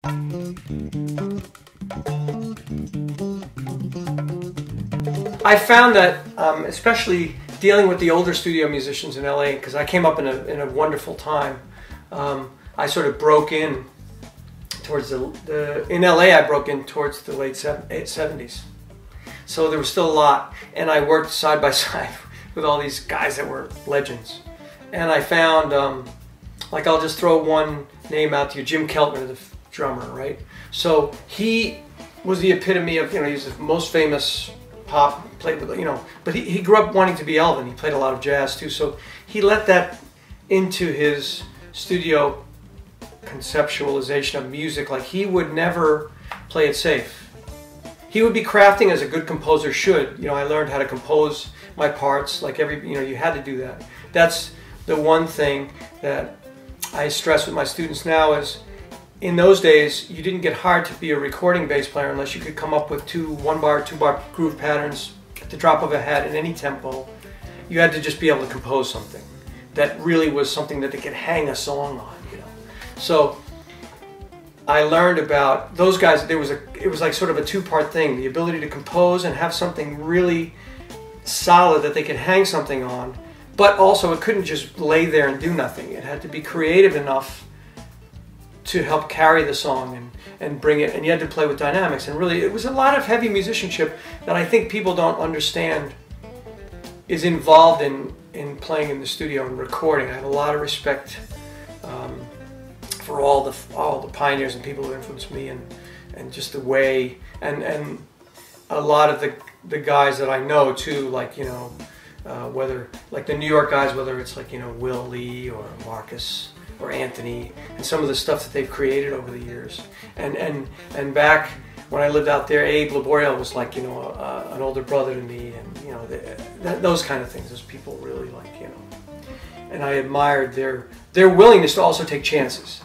I found that, especially dealing with the older studio musicians in LA, because I came up in a wonderful time, I sort of broke in towards in LA I broke in towards the late 70s. So there was still a lot, and I worked side by side with all these guys that were legends. And I found, like, I'll just throw one name out to you, Jim Keltner, the drummer, right? So he was the epitome of, he's the most famous pop, played with, but he grew up wanting to be Elvin. He played a lot of jazz too, so he let that into his studio conceptualization of music. Like, he would never play it safe. He would be crafting as a good composer should. I learned how to compose my parts, like you had to do that. That's the one thing that I stress with my students now is, in those days, you didn't get hired to be a recording bass player unless you could come up with 1-bar, 2-bar groove patterns at the drop of a hat in any tempo. You had to just be able to compose something that really was something that they could hang a song on, So I learned about those guys. It was like sort of a two-part thing: the ability to compose and have something really solid that they could hang something on, but also it couldn't just lay there and do nothing. It had to be creative enough to help carry the song and bring it, and you had to play with dynamics. And really, it was a lot of heavy musicianship that I think people don't understand is involved in playing in the studio and recording. I have a lot of respect for all the pioneers and people who influenced me, and just the way, and a lot of the guys that I know too, like whether like the New York guys, whether it's like Will Lee or Marcus or Anthony, and some of the stuff that they've created over the years, and back when I lived out there, Abe Laboriel was like an older brother to me, and those kind of things. Those people really and I admired their willingness to also take chances.